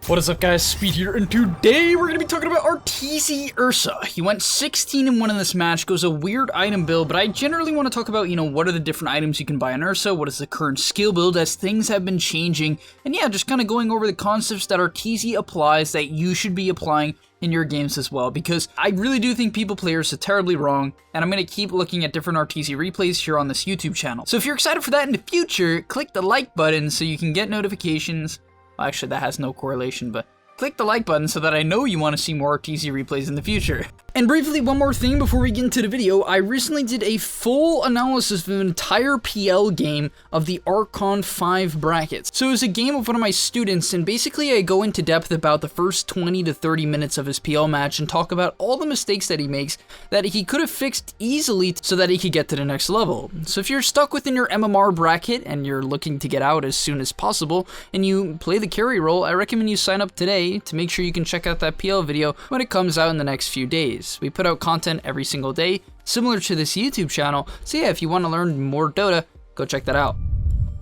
What is up, guys? Speed here, and today we're going to be talking about ARTEEZY Ursa. He went 16-1 in this match, goes a weird item build, but I generally want to talk about, what are the different items you can buy in Ursa, what is the current skill build as things have been changing, and yeah, just kind of going over the concepts that ARTEEZY applies that you should be applying in your games as well, because I really do think people play Ursa terribly wrong, and I'm going to keep looking at different ARTEEZY replays here on this YouTube channel. So if you're excited for that in the future, click the like button so you can get notifications. Well, actually, that has no correlation, but click the like button so that I know you want to see more ARTEEZY replays in the future. And briefly, one more thing before we get into the video, I recently did a full analysis of an entire PL game of the Archon 5 brackets. So it was a game of one of my students, and basically I go into depth about the first 20 to 30 minutes of his PL match and talk about all the mistakes that he makes that he could have fixed easily so that he could get to the next level. So if you're stuck within your MMR bracket and you're looking to get out as soon as possible, and you play the carry role, I recommend you sign up today to make sure you can check out that PL video when it comes out in the next few days. We put out content every single day, similar to this YouTube channel, so yeah, if you want to learn more Dota, go check that out.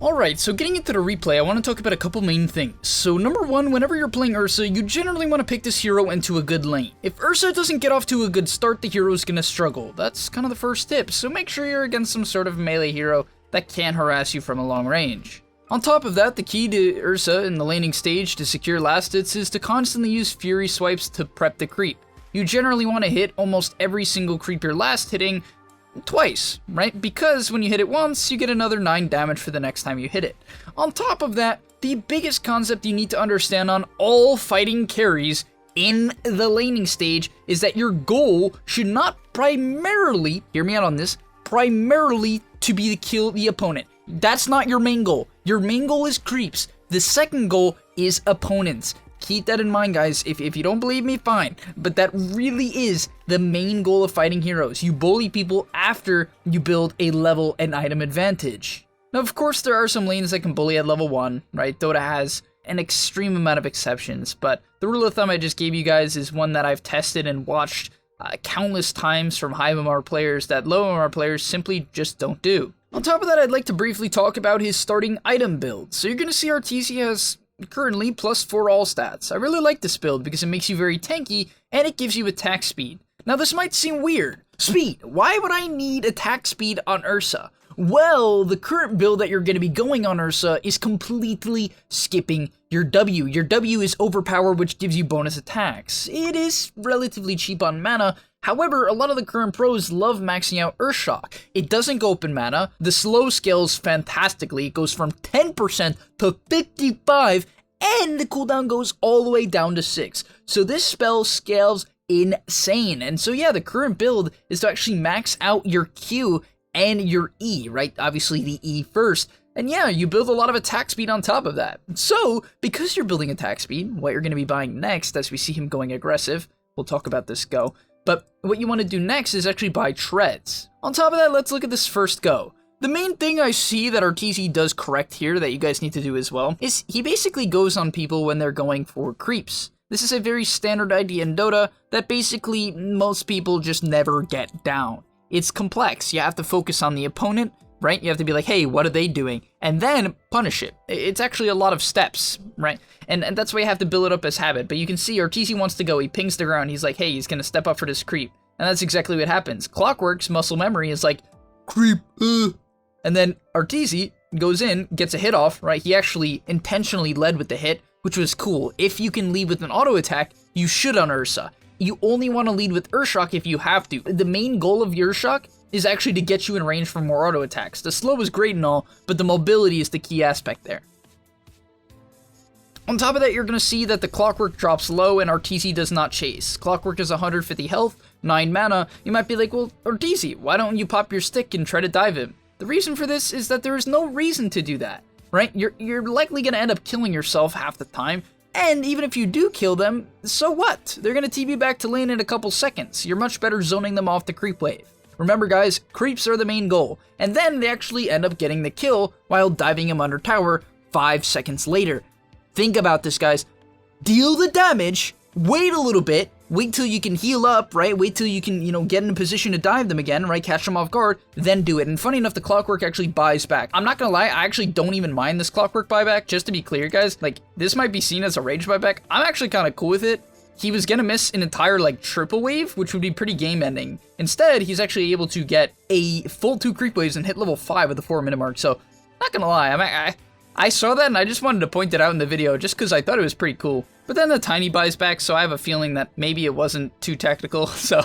Alright, so getting into the replay, I want to talk about a couple main things. So number one, whenever you're playing Ursa, you generally want to pick this hero into a good lane. If Ursa doesn't get off to a good start, the hero's gonna struggle. That's kind of the first tip, so make sure you're against some sort of melee hero that can't harass you from a long range. On top of that, the key to Ursa in the laning stage to secure last hits is to constantly use Fury swipes to prep the creep. You generally want to hit almost every single creep you're last hitting twice, right? Because when you hit it once, you get another 9 damage for the next time you hit it. On top of that, the biggest concept you need to understand on all fighting carries in the laning stage is that your goal should not primarily, hear me out on this, primarily to be to kill the opponent. That's not your main goal. Your main goal is creeps. The second goal is opponents. Keep that in mind, guys. If you don't believe me, fine. But that really is the main goal of fighting heroes. You bully people after you build a level and item advantage. Now, of course, there are some lanes that can bully at level 1, right? Dota has an extreme amount of exceptions, but the rule of thumb I just gave you guys is one that I've tested and watched countless times from high MMR players that low MMR players simply just don't do. On top of that, I'd like to briefly talk about his starting item build. So you're going to see ARTEEZY has currently +4 all stats. I really like this build because it makes you very tanky and it gives you attack speed. Now this might seem weird. Speed, why would I need attack speed on Ursa? Well, the current build that you're going to be going on Ursa is completely skipping your W. Your W is overpower, which gives you bonus attacks. It is relatively cheap on mana. However, a lot of the current pros love maxing out Earthshock. It doesn't go up in mana, the slow scales fantastically, it goes from 10% to 55%, and the cooldown goes all the way down to 6. So this spell scales insane, and so yeah, the current build is to actually max out your Q and your E, right? Obviously the E first, and yeah, you build a lot of attack speed on top of that. So, because you're building attack speed, what you're going to be buying next, as we see him going aggressive, we'll talk about this go, but what you want to do next is actually buy treads. On top of that, let's look at this first go. The main thing I see that ARTEEZY does correct here that you guys need to do as well is he basically goes on people when they're going for creeps. This is a very standard idea in Dota that basically most people just never get down. It's complex. You have to focus on the opponent, right? You have to be like, hey, what are they doing? And then punish it. It's actually a lot of steps, right? And that's why you have to build it up as habit. But you can see ARTEEZY wants to go. He pings the ground. He's like, hey, he's going to step up for this creep. And that's exactly what happens. Clockwork's muscle memory is like, creep, And then ARTEEZY goes in, gets a hit off, right? He actually intentionally led with the hit, which was cool. If you can lead with an auto attack, you should on Ursa. You only want to lead with Earthshock if you have to. The main goal of Earthshock is actually to get you in range for more auto attacks. The slow is great and all, but the mobility is the key aspect there. On top of that, you're going to see that the Clockwork drops low and ARTEEZY does not chase. Clockwork is 150 health, 9 mana. You might be like, well, ARTEEZY, why don't you pop your stick and try to dive him? The reason for this is that there is no reason to do that, right? You're likely going to end up killing yourself half the time. And even if you do kill them, so what? They're going to TP back to lane in a couple seconds. You're much better zoning them off the creep wave. Remember guys, creeps are the main goal. And then they actually end up getting the kill while diving him under tower 5 seconds later. Think about this, guys. Deal the damage, wait a little bit, wait till you can heal up, right? Wait till you can, you know, get in a position to dive them again, right? Catch them off guard, then do it. And funny enough, the clockwork actually buys back. I'm not gonna lie, I actually don't even mind this clockwork buyback. Just to be clear, guys, like, this might be seen as a rage buyback. I'm actually kind of cool with it. He was gonna miss an entire, like, triple wave, which would be pretty game-ending. Instead, he's actually able to get a full 2 creep waves and hit level 5 at the 4-minute mark. So, not gonna lie, I saw that and I just wanted to point it out in the video just because I thought it was pretty cool. But then the tiny buys back, so I have a feeling that maybe it wasn't too technical, so...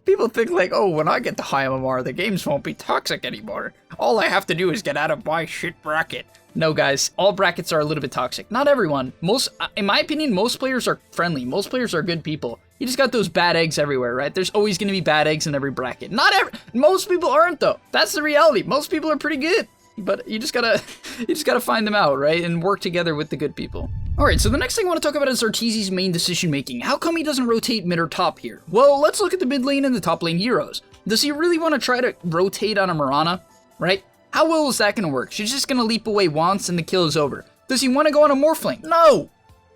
people think like, oh, when I get to high MMR, the games won't be toxic anymore. All I have to do is get out of my shit bracket. No, guys, all brackets are a little bit toxic. Not everyone. In my opinion, most players are friendly. Most players are good people. You just got those bad eggs everywhere, right? There's always going to be bad eggs in every bracket. Most people aren't, though. That's the reality. Most people are pretty good. But you just gotta find them out, right? And work together with the good people. Alright, so the next thing I want to talk about is ARTEEZY's main decision making. How come he doesn't rotate mid or top here? Well, let's look at the mid lane and the top lane heroes. Does he really want to try to rotate on a Mirana, right? How well is that gonna work? She's just gonna leap away once and the kill is over. Does he want to go on a Morphling? No!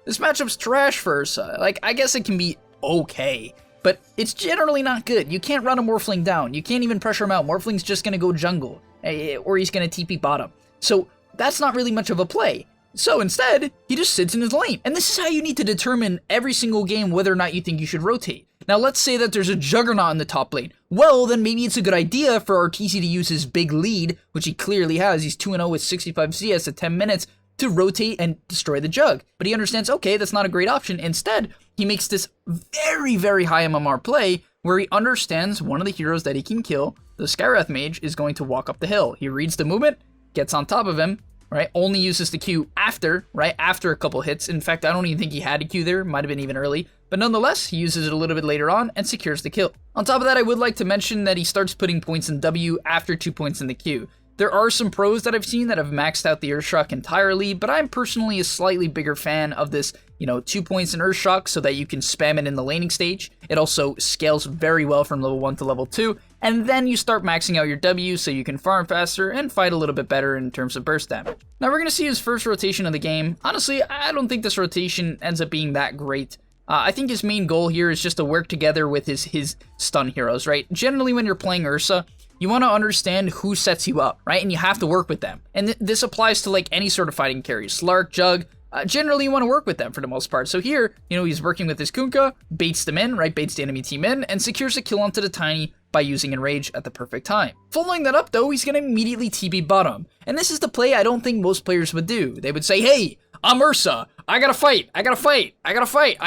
This matchup's trash for Ursa. Like, I guess it can be okay, but it's generally not good. You can't run a Morphling down. You can't even pressure him out. Morphling's just gonna go jungle. Or he's going to TP bottom. So that's not really much of a play. So instead, he just sits in his lane. And this is how you need to determine every single game whether or not you think you should rotate. Now let's say that there's a Juggernaut in the top lane. Well, then maybe it's a good idea for ARTEEZY to use his big lead, which he clearly has. He's 2-0 with 65 CS at 10 minutes to rotate and destroy the Jug. But he understands, okay, that's not a great option. Instead, he makes this very, very high MMR play where he understands one of the heroes that he can kill, the Skywrath Mage, is going to walk up the hill. He reads the movement, gets on top of him, right? Only uses the Q after, right? After a couple hits. In fact, I don't even think he had a Q there. Might have been even early. But nonetheless, he uses it a little bit later on and secures the kill. On top of that, I would like to mention that he starts putting points in W after 2 points in the Q. There are some pros that I've seen that have maxed out the Earthshock entirely, but I'm personally a slightly bigger fan of this, 2 points in Earthshock so that you can spam it in the laning stage. It also scales very well from level 1 to level 2, and then you start maxing out your W so you can farm faster and fight a little bit better in terms of burst damage. Now we're going to see his first rotation of the game. Honestly, I don't think this rotation ends up being that great. I think his main goal here is just to work together with his stun heroes, right? Generally when you're playing Ursa, you want to understand who sets you up, right? And you have to work with them. And this applies to like any sort of fighting carry. Slark, Jug, generally you want to work with them for the most part. So here, he's working with his Kunkka, baits them in, right? Baits the enemy team in, and secures a kill onto the Tiny by using Enrage at the perfect time. Following that up though, he's going to immediately TP bottom. And this is the play I don't think most players would do. They would say, hey, I'm Ursa. I gotta fight. I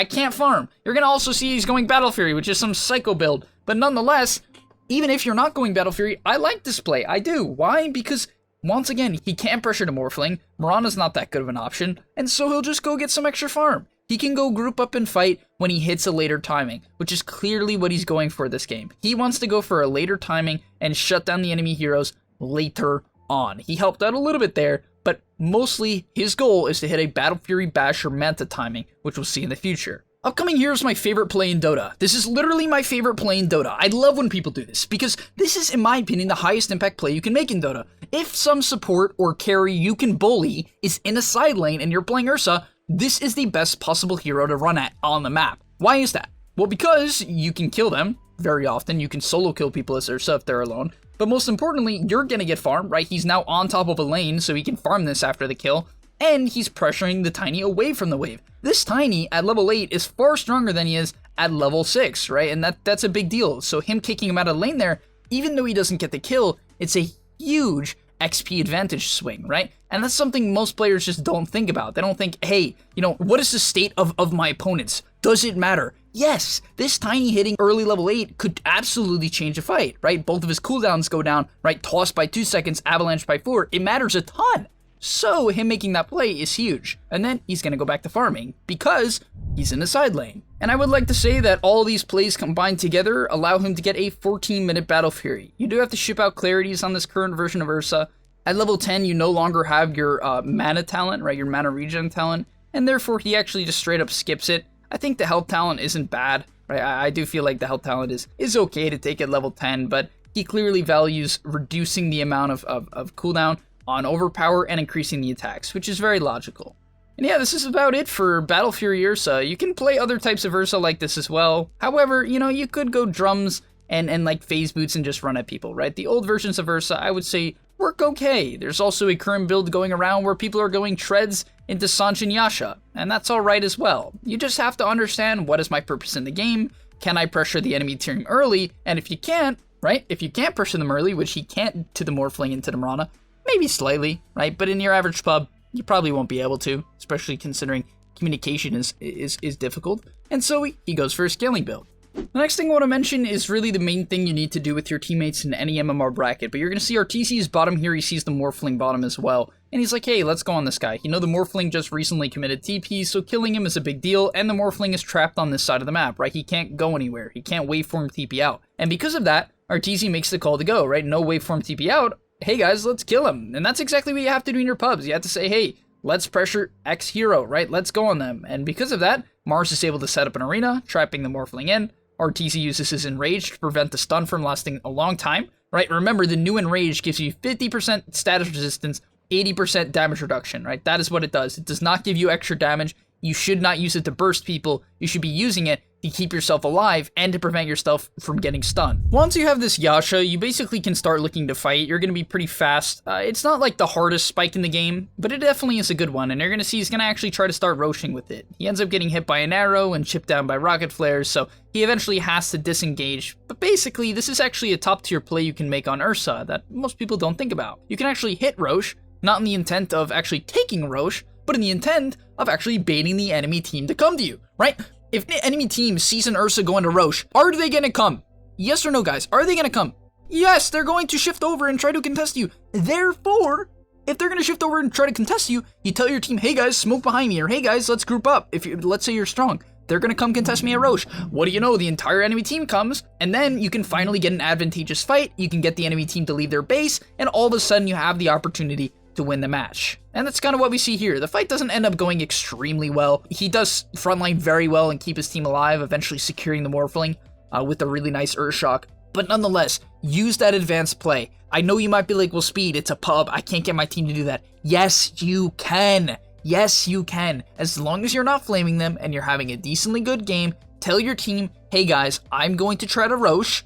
can't farm. You're going to also see he's going Battle Fury, which is some psycho build. But nonetheless, even if you're not going Battle Fury, I like this play. I do. Why? Because, once again, he can't pressure the Morphling. Mirana's not that good of an option. And so he'll just go get some extra farm. He can go group up and fight when he hits a later timing, which is clearly what he's going for this game. He wants to go for a later timing and shut down the enemy heroes later on. He helped out a little bit there, but mostly his goal is to hit a Battle Fury Bash or Manta timing, which we'll see in the future. Upcoming here is my favorite play in Dota. This is literally my favorite play in Dota. I love when people do this, because this is, in my opinion, the highest impact play you can make in Dota. If some support or carry you can bully is in a side lane and you're playing Ursa, this is the best possible hero to run at on the map. Why is that? Well, because you can kill them very often. You can solo kill people as Ursa if they're alone. But most importantly, you're gonna get farmed, right? He's now on top of a lane, so he can farm this after the kill. And he's pressuring the Tiny away from the wave. This Tiny at level 8 is far stronger than he is at level 6, right? And that's a big deal. So him kicking him out of lane there, even though he doesn't get the kill, it's a huge XP advantage swing, right? And that's something most players just don't think about. They don't think, hey, what is the state of my opponents? Does it matter? Yes, this Tiny hitting early level 8 could absolutely change a fight, right? Both of his cooldowns go down, right? Tossed by 2 seconds, avalanche by 4. It matters a ton. So him making that play is huge. And then he's going to go back to farming because he's in the side lane. And I would like to say that all these plays combined together allow him to get a 14-minute Battle Fury. You do have to ship out clarities on this current version of Ursa. At level 10, you no longer have your mana talent, right? Your mana regen talent. And therefore, he actually just straight up skips it. I think the health talent isn't bad, right? I do feel like the health talent is okay to take at level 10, but he clearly values reducing the amount of cooldown on overpower and increasing the attacks, which is very logical. And yeah, this is about it for Battle Fury Ursa. You can play other types of Ursa like this as well. However, you know, you could go drums and like phase boots and just run at people, right? The old versions of Ursa, I would say, work okay. There's also a current build going around where people are going treads into Sanjin Yasha, and that's alright as well. You just have to understand, what is my purpose in the game? Can I pressure the enemy team early? And if you can't, right? If you can't pressure them early, which he can't to the Morphling into the Mirana, maybe slightly, right? But in your average pub, you probably won't be able to, especially considering communication is difficult. And so he goes for a scaling build. The next thing I want to mention is really the main thing you need to do with your teammates in any MMR bracket, but you're going to see ARTEEZY's bottom here. He sees the Morphling bottom as well, and he's like, hey, let's go on this guy. You know, the Morphling just recently committed TP, so killing him is a big deal, and the Morphling is trapped on this side of the map, right? He can't go anywhere. He can't waveform TP out. And because of that, ARTEEZY makes the call to go, right? No waveform TP out. Hey guys, let's kill him. And that's exactly what you have to do in your pubs. You have to say, hey, let's pressure X hero, right? Let's go on them. And because of that, Mars is able to set up an arena, trapping the Morphling in. ARTEEZY uses his Enrage to prevent the stun from lasting a long time, right? Remember, the new Enrage gives you 50% status resistance, 80% damage reduction, right? That is what it does. It does not give you extra damage. You should not use it to burst people. You should be using it to keep yourself alive and to prevent yourself from getting stunned. Once you have this Yasha, you basically can start looking to fight. You're going to be pretty fast. It's not like the hardest spike in the game, but it definitely is a good one, and you're going to see he's going to actually try to start Roshing with it. He ends up getting hit by an arrow and chipped down by rocket flares, so he eventually has to disengage. But basically, this is actually a top tier play you can make on Ursa that most people don't think about. You can actually hit Rosh, not in the intent of actually taking Rosh, but in the intent of actually baiting the enemy team to come to you, right? If the enemy team sees an Ursa go into Rosh, are they gonna come? Yes or no, guys? Are they gonna come? Yes, they're going to shift over and try to contest you. Therefore, if they're gonna shift over and try to contest you, you tell your team, hey guys, smoke behind me, or hey guys, let's group up. Let's say you're strong. They're gonna come contest me at Rosh. What do you know? The entire enemy team comes, and then you can finally get an advantageous fight. You can get the enemy team to leave their base, and all of a sudden you have the opportunity to win the match. And that's kind of what we see here. The fight doesn't end up going extremely well. He does frontline very well and keep his team alive, eventually securing the Morphling with a really nice Urshock. But nonetheless, use that advanced play. I know you might be like, well, Speed, it's a pub. I can't get my team to do that. Yes, you can. Yes, you can. As long as you're not flaming them and you're having a decently good game, tell your team, hey guys, I'm going to try to Rosh.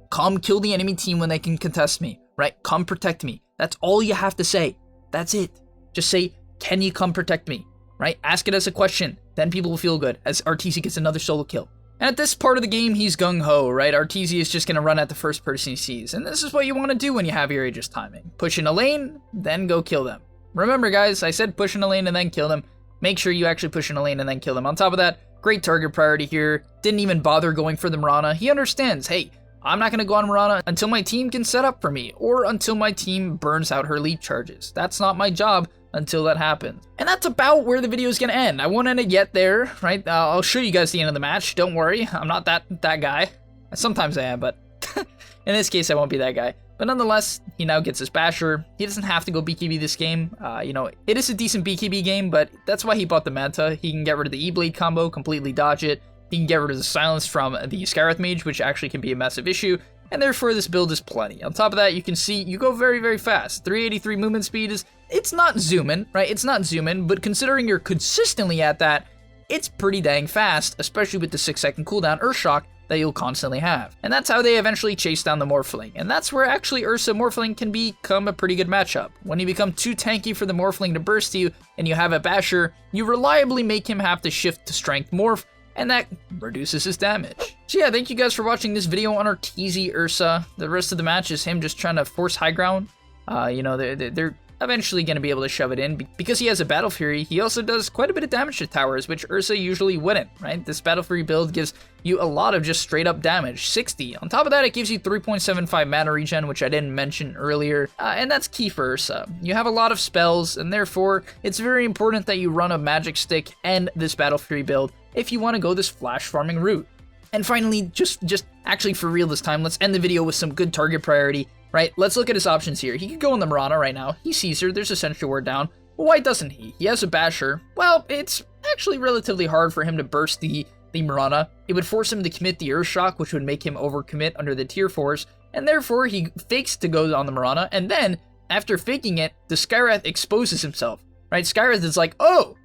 Come kill the enemy team when they can contest me, right? Come protect me. That's all you have to say. That's it. Just say, can you come protect me, right? Ask it as a question. Then people will feel good as ARTEEZY gets another solo kill. And at this part of the game, he's gung-ho, right? ARTEEZY is just going to run at the first person he sees. And this is what you want to do when you have your Aegis timing. Push in a lane, then go kill them. Remember, guys, I said push in a lane and then kill them. Make sure you actually push in a lane and then kill them. On top of that, great target priority here. Didn't even bother going for the Mirana. He understands, hey, I'm not going to go on Mirana until my team can set up for me, or until my team burns out her leap charges. That's not my job until that happens. And that's about where the video is going to end. I won't end it yet there, right? I'll show you guys the end of the match. Don't worry, I'm not that guy. Sometimes I am, but in this case, I won't be that guy. But nonetheless, he now gets his Basher. He doesn't have to go BKB this game. You know, it is a decent BKB game, but that's why he bought the Manta. He can get rid of the E-Blade combo, completely dodge it. He can get rid of the silence from the Scarith Mage, which actually can be a massive issue, and therefore this build is plenty. On top of that, you can see you go very, very fast. 383 movement speed it's not zooming, right? It's not zooming, but considering you're consistently at that, it's pretty dang fast, especially with the 6-second cooldown Urshock that you'll constantly have. And that's how they eventually chase down the Morphling, and that's where actually Ursa Morphling can become a pretty good matchup. When you become too tanky for the Morphling to burst you, and you have a Basher, you reliably make him have to shift to Strength Morph, and that reduces his damage. So yeah, thank you guys for watching this video on ARTEEZY Ursa. The rest of the match is him just trying to force high ground. You know, they're eventually going to be able to shove it in. Because he has a Battle Fury, he also does quite a bit of damage to towers, which Ursa usually wouldn't, right? This Battle Fury build gives you a lot of just straight up damage, 60. On top of that, it gives you 3.75 mana regen, which I didn't mention earlier, and that's key for Ursa. You have a lot of spells, and therefore, it's very important that you run a Magic Stick and this Battle Fury build if you want to go this flash farming route. And finally, just actually for real this time, let's end the video with some good target priority, right? Let's look at his options here. He could go on the Mirana right now. He sees her, there's a Sentry Ward down. Well, why doesn't he? He has a Basher. Well, it's actually relatively hard for him to burst the Mirana. It would force him to commit the Urshock, which would make him overcommit under the tier 4s, and therefore he fakes to go on the Mirana, and then, after faking it, the Skywrath exposes himself, right? Skywrath is like, oh,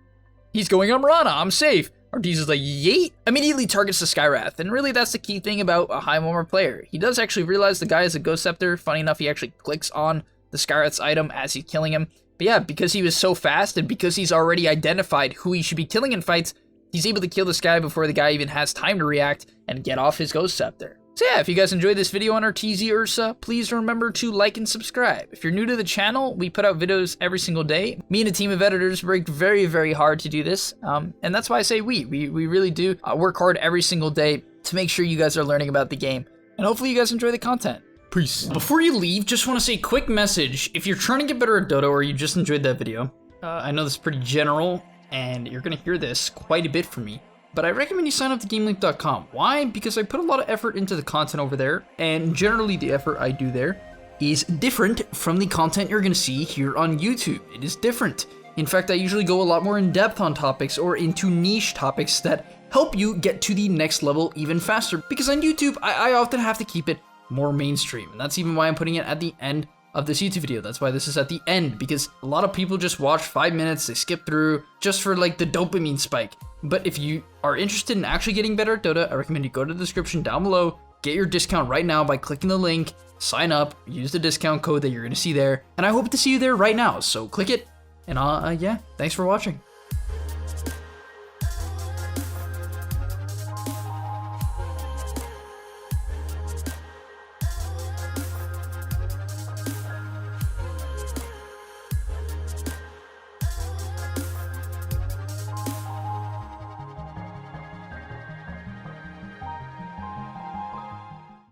He's going on Mirana, I'm safe. ARTEEZY's like, yeet, immediately targets the Skywrath, and really that's the key thing about a high armor player. He does actually realize the guy is a Ghost Scepter. Funny enough, he actually clicks on the Skywrath's item as he's killing him. But yeah, because he was so fast and because he's already identified who he should be killing in fights, he's able to kill this guy before the guy even has time to react and get off his Ghost Scepter. So yeah, if you guys enjoyed this video on ARTEEZY Ursa, please remember to like and subscribe. If you're new to the channel, we put out videos every single day. Me and a team of editors worked very, very hard to do this, and that's why I say we really do work hard every single day to make sure you guys are learning about the game. And hopefully you guys enjoy the content. Peace. Before you leave, just want to say a quick message. If you're trying to get better at Dota or you just enjoyed that video, I know this is pretty general, and you're going to hear this quite a bit from me. But I recommend you sign up to gameleap.com. Why? Because I put a lot of effort into the content over there, and generally the effort I do there is different from the content you're going to see here on YouTube. It is different. In fact, I usually go a lot more in depth on topics or into niche topics that help you get to the next level even faster. Because on YouTube, I often have to keep it more mainstream, and that's even why I'm putting it at the end of this YouTube video. That's why this is at the end, because a lot of people just watch 5 minutes, they skip through just for like the dopamine spike. But if you are interested in actually getting better at Dota, I recommend you go to the description down below, get your discount right now by clicking the link, sign up, use the discount code that you're gonna see there, and I hope to see you there right now, so click it, and yeah, thanks for watching.